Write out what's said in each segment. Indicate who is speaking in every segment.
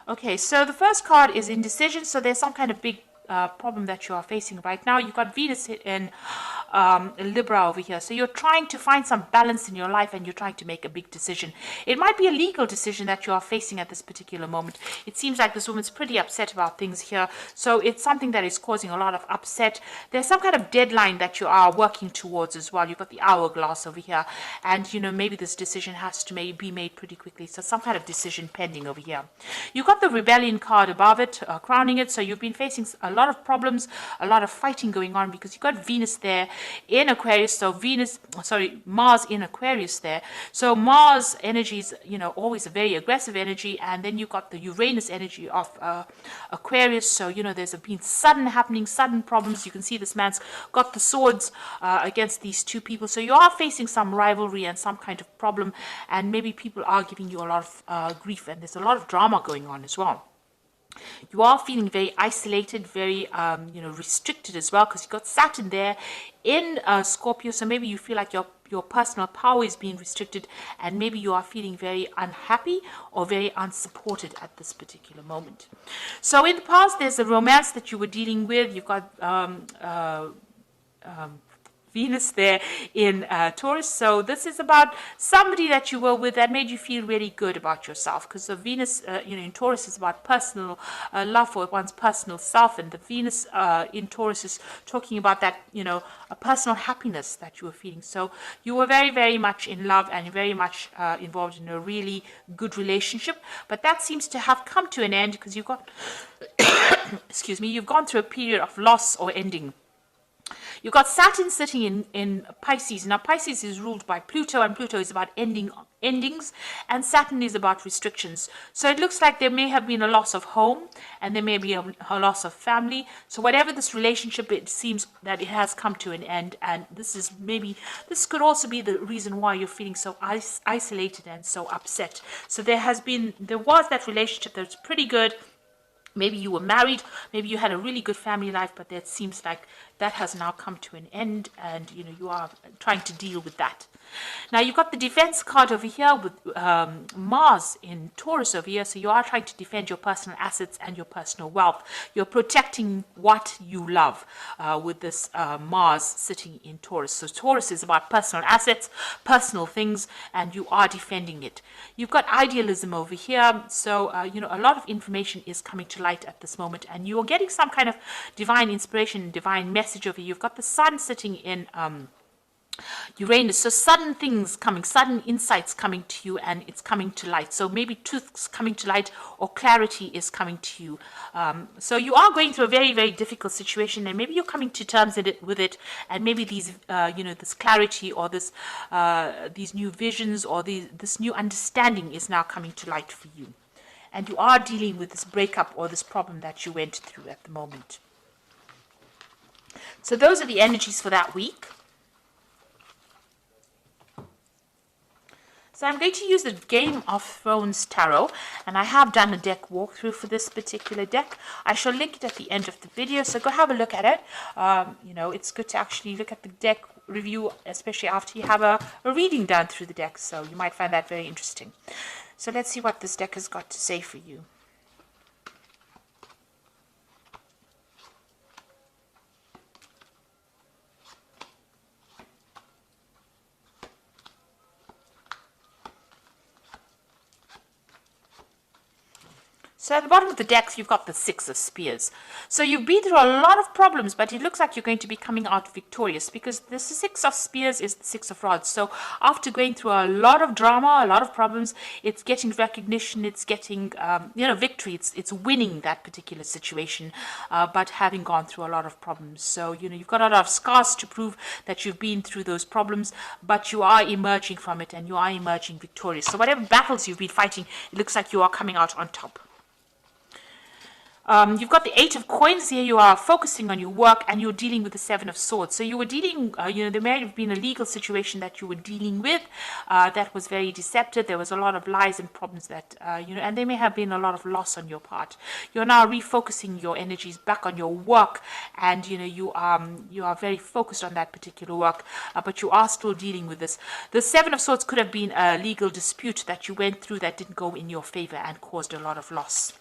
Speaker 1: Okay, so the first card is indecision. So there's some kind of big problem that you are facing right now. You've got Venus in Libra over here. So you're trying to find some balance in your life and you're trying to make a big decision. It might be a legal decision that you are facing at this particular moment. It seems like this woman's pretty upset about things here. So it's something that is causing a lot of upset. There's some kind of deadline that you are working towards as well. You've got the hourglass over here. And, you know, maybe this decision has to be made pretty quickly. So some kind of decision pending over here. You've got the rebellion card above it, crowning it. So you've been facing a lot of problems, a lot of fighting going on because you've got Venus there in Aquarius. So Mars in Aquarius there. So Mars energy is, you know, always a very aggressive energy. And then you've got the Uranus energy of Aquarius. So, you know, there's been sudden problems. You can see this man's got the swords against these two people. So you are facing some rivalry and some kind of problem. And maybe people are giving you a lot of grief. And there's a lot of drama going on as well. You are feeling very isolated, very restricted as well, because you've got Saturn there in Scorpio. So maybe you feel like your personal power is being restricted, and maybe you are feeling very unhappy or very unsupported at this particular moment. So in the past, there's a romance that you were dealing with. You've got Venus there in Taurus. So this is about somebody that you were with that made you feel really good about yourself, because the Venus in Taurus is about personal love for one's personal self, and the Venus in Taurus is talking about that, you know, a personal happiness that you were feeling. So you were very, very much in love and very much involved in a really good relationship, but that seems to have come to an end because you've got excuse me, you've gone through a period of loss or ending. You've got Saturn sitting in Pisces. Now, Pisces is ruled by Pluto, and Pluto is about endings, and Saturn is about restrictions. So it looks like there may have been a loss of home, and there may be a loss of family. So whatever this relationship, it seems that it has come to an end, and this could also be the reason why you're feeling so isolated and so upset. So there was that relationship that's pretty good. Maybe you were married, maybe you had a really good family life, but it seems like that has now come to an end, and you know you are trying to deal with that. Now you've got the defense card over here with Mars in Taurus over here. So you are trying to defend your personal assets and your personal wealth. You're protecting what you love with this Mars sitting in Taurus. So Taurus is about personal assets, personal things, and you are defending it. You've got idealism over here. So, a lot of information is coming to light at this moment, and you're getting some kind of divine inspiration, divine message over here. You've got the sun sitting in Uranus. So sudden things coming, sudden insights coming to you, and it's coming to light. So maybe truth's coming to light or clarity is coming to you. So you are going through a very, very difficult situation, and maybe you're coming to terms with it, and maybe these, this clarity or these new visions or this new understanding is now coming to light for you. And you are dealing with this breakup or this problem that you went through at the moment. So those are the energies for that week. So I'm going to use the Game of Thrones Tarot, and I have done a deck walkthrough for this particular deck. I shall link it at the end of the video, so go have a look at it. It's good to actually look at the deck review, especially after you have a reading done through the deck, so you might find that very interesting. So let's see what this deck has got to say for you. So at the bottom of the deck, you've got the Six of Spears. So you've been through a lot of problems, but it looks like you're going to be coming out victorious, because the Six of Spears is the Six of Rods. So after going through a lot of drama, a lot of problems, it's getting recognition, it's getting, victory. It's winning that particular situation, but having gone through a lot of problems. So, you've got a lot of scars to prove that you've been through those problems, but you are emerging from it, and you are emerging victorious. So whatever battles you've been fighting, it looks like you are coming out on top. You've got the Eight of Coins here. You are focusing on your work, and you're dealing with the Seven of Swords. So you were dealing, there may have been a legal situation that you were dealing with that was very deceptive. There was a lot of lies and problems that, and there may have been a lot of loss on your part. You're now refocusing your energies back on your work, and, you are very focused on that particular work, but you are still dealing with this. The Seven of Swords could have been a legal dispute that you went through that didn't go in your favor and caused a lot of loss.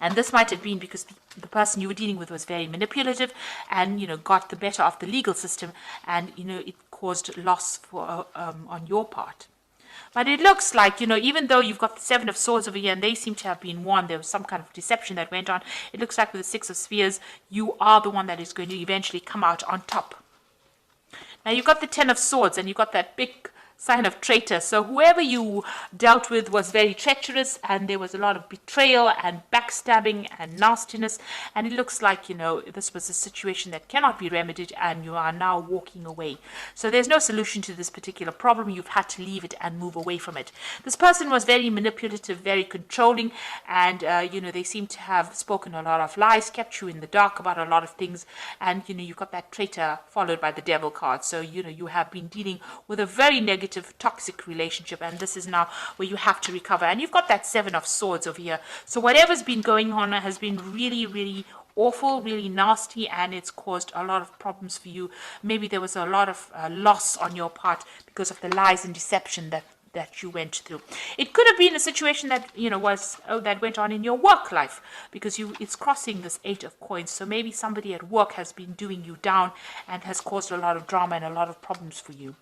Speaker 1: And this might have been because the person you were dealing with was very manipulative and, got the better of the legal system, and, it caused loss for on your part. But it looks like, even though you've got the Seven of Swords over here and they seem to have been won, there was some kind of deception that went on. It looks like with the Six of Spheres, you are the one that is going to eventually come out on top. Now you've got the Ten of Swords and you've got that big sign of traitor. So whoever you dealt with was very treacherous, and there was a lot of betrayal and backstabbing and nastiness, and it looks like this was a situation that cannot be remedied and you are now walking away. So there's no solution to this particular problem. You've had to leave it and move away from it. This person was very manipulative, very controlling, and they seem to have spoken a lot of lies, kept you in the dark about a lot of things, and you've got that traitor followed by the devil card. So you have been dealing with a very negative toxic relationship, and this is now where you have to recover. And you've got that Seven of Swords over here. So whatever's been going on has been really, really awful, really nasty, and it's caused a lot of problems for you. Maybe there was a lot of loss on your part because of the lies and deception that you went through. It could have been a situation that that went on in your work life, because it's crossing this Eight of Coins. So maybe somebody at work has been doing you down and has caused a lot of drama and a lot of problems for you.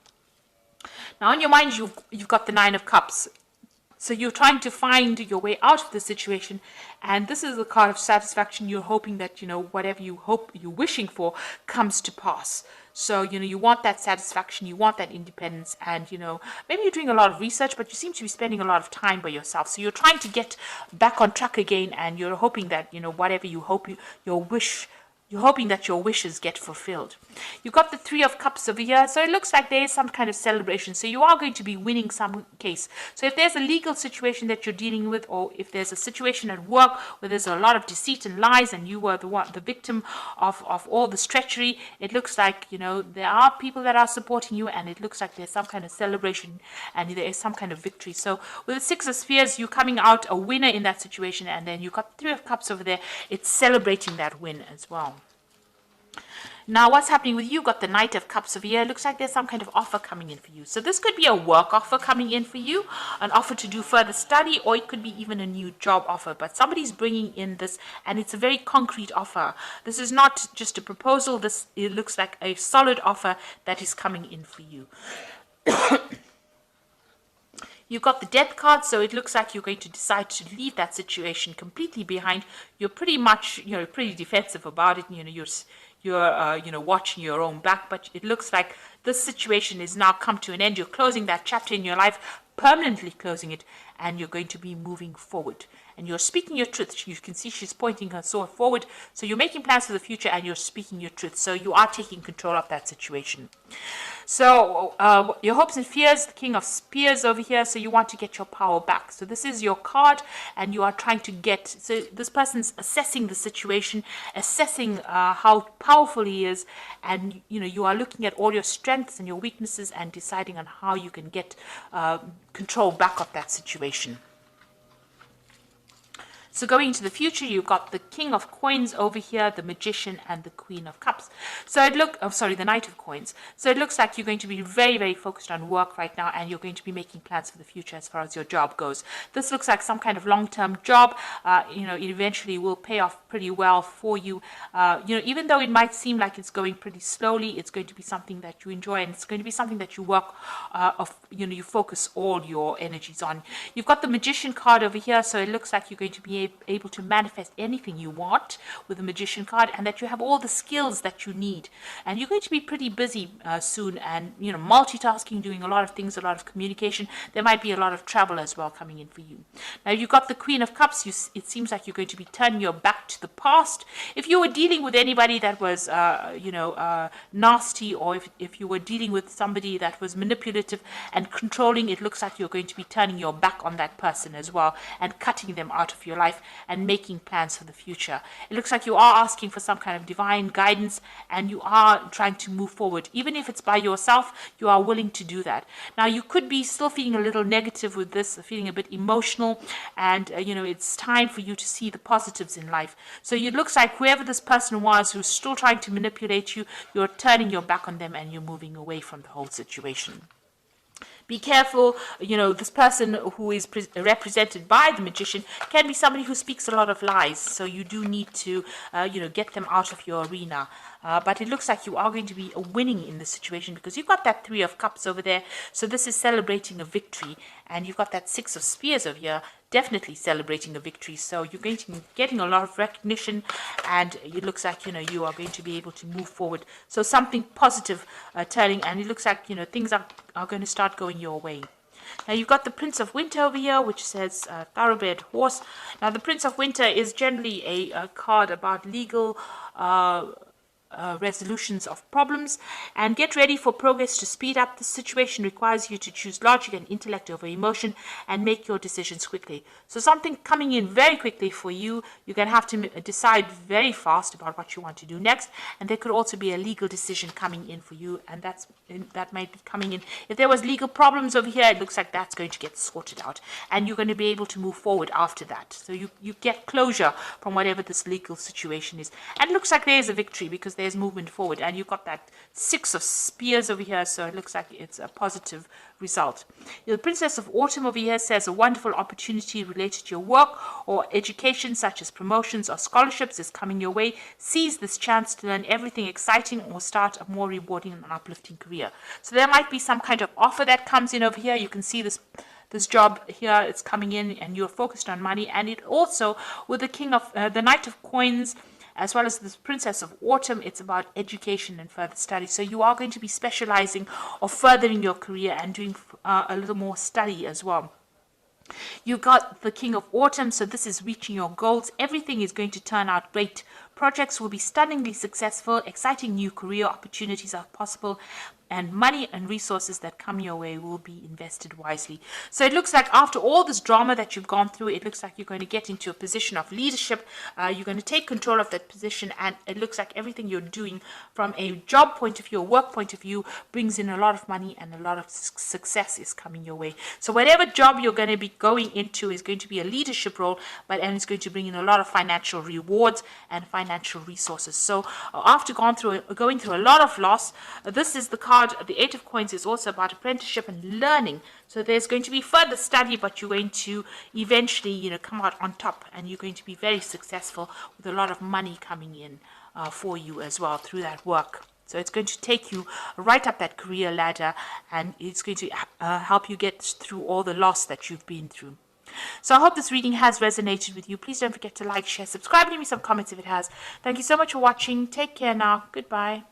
Speaker 1: Now, on your mind, you've got the Nine of Cups. So you're trying to find your way out of the situation, and this is the card of satisfaction. You're hoping that, whatever you're wishing for comes to pass. So, you want that satisfaction, you want that independence, and, maybe you're doing a lot of research, but you seem to be spending a lot of time by yourself. So you're trying to get back on track again, and you're hoping that, whatever you hope you're hoping that your wishes get fulfilled. You've got the Three of Cups over here, so it looks like there is some kind of celebration. So you are going to be winning some case. So if there's a legal situation that you're dealing with, or if there's a situation at work where there's a lot of deceit and lies, and you were the victim of all this treachery, it looks like, there are people that are supporting you, and it looks like there's some kind of celebration and there is some kind of victory. So with the Six of Spheres, you're coming out a winner in that situation, and then you've got the Three of Cups over there. It's celebrating that win as well. Now, what's happening with you? Got the Knight of Cups over here. It looks like there's some kind of offer coming in for you. So this could be a work offer coming in for you, an offer to do further study, or it could be even a new job offer. But somebody's bringing in this, and it's a very concrete offer. This is not just a proposal. It looks like a solid offer that is coming in for you. You've got the Death card, so it looks like you're going to decide to leave that situation completely behind. You're pretty much, pretty defensive about it. You're watching your own back, but it looks like this situation is now come to an end. You're closing that chapter in your life, permanently closing it, and you're going to be moving forward. And you're speaking your truth. You can see she's pointing her sword forward. So you're making plans for the future, and you're speaking your truth. So you are taking control of that situation. So your hopes and fears, the King of Spears over here. So you want to get your power back. So this is your card, and you are trying to get. So this person's assessing the situation, assessing how powerful he is, and you are looking at all your strengths and your weaknesses and deciding on how you can get control back of that situation. So going into the future, you've got the King of Coins over here, the Magician, and the Queen of Cups. So the Knight of Coins. So it looks like you're going to be very, very focused on work right now, and you're going to be making plans for the future as far as your job goes. This looks like some kind of long-term job. It eventually will pay off pretty well for you. Even though it might seem like it's going pretty slowly, it's going to be something that you enjoy, and it's going to be something that you work you focus all your energies on. You've got the Magician card over here, so it looks like you're going to be able to manifest anything you want with the Magician card, and that you have all the skills that you need, and you're going to be pretty busy soon, and multitasking, doing a lot of things, a lot of communication. There might be a lot of travel as well coming in for you. Now you've got the Queen of Cups. It seems like you're going to be turning your back to the past. If you were dealing with anybody that was nasty, or if you were dealing with somebody that was manipulative and controlling, it looks like you're going to be turning your back on that person as well, and cutting them out of your life and making plans for the future. It looks like you are asking for some kind of divine guidance, and you are trying to move forward. Even if it's by yourself, you are willing to do that. Now you could be still feeling a little negative with this, feeling a bit emotional, and it's time for you to see the positives in life. So it looks like whoever this person was who's still trying to manipulate you, you're turning your back on them and you're moving away from the whole situation. Be careful, this person who is represented by the magician can be somebody who speaks a lot of lies. So you do need to, get them out of your arena. But it looks like you are going to be winning in this situation because you've got that 3 of Cups over there. So this is celebrating a victory. And you've got that 6 of Spears over here, definitely celebrating a victory. So you're going to be getting a lot of recognition, and it looks like, you are going to be able to move forward. So something positive turning, and it looks like, things are going to start going your way. Now you've got the Prince of Winter over here, which says thoroughbred horse. Now the Prince of Winter is generally a card about legal resolutions of problems, and get ready for progress to speed up. The situation requires you to choose logic and intellect over emotion and make your decisions quickly. So something coming in very quickly for you. You're going to have to decide very fast about what you want to do next, and there could also be a legal decision coming in for you, and that might be coming in. If there was legal problems over here, it looks like that's going to get sorted out, and you're going to be able to move forward after that. So you get closure from whatever this legal situation is, and it looks like there's a victory because there's movement forward, and you've got that 6 of Spears over here, so it looks like it's a positive result. The Princess of Autumn over here says a wonderful opportunity related to your work or education, such as promotions or scholarships, is coming your way. Seize this chance to learn everything exciting or start a more rewarding and uplifting career. So there might be some kind of offer that comes in over here. You can see this job here, it's coming in, and you're focused on money. And it also, with the Knight of Coins, as well as the Princess of Autumn, it's about education and further study. So you are going to be specializing or furthering your career and doing a little more study as well. You got the King of Autumn, so this is reaching your goals. Everything is going to turn out great. Projects will be stunningly successful. Exciting new career opportunities are possible, and money and resources that come your way will be invested wisely. So it looks like after all this drama that you've gone through, it looks like you're going to get into a position of leadership. You're going to take control of that position, and it looks like everything you're doing from a job point of view, a work point of view, brings in a lot of money, and a lot of success is coming your way. So whatever job you're going to be going into is going to be a leadership role, and it's going to bring in a lot of financial rewards and financial resources. So after going through a lot of loss, this is the card. The 8 of Coins is also about apprenticeship and learning. So there's going to be further study, but you're going to eventually, come out on top, and you're going to be very successful with a lot of money coming in for you as well through that work. So it's going to take you right up that career ladder, and it's going to help you get through all the loss that you've been through. So I hope this reading has resonated with you. Please don't forget to like, share, subscribe, leave me some comments if it has. Thank you so much for watching. Take care now. Goodbye.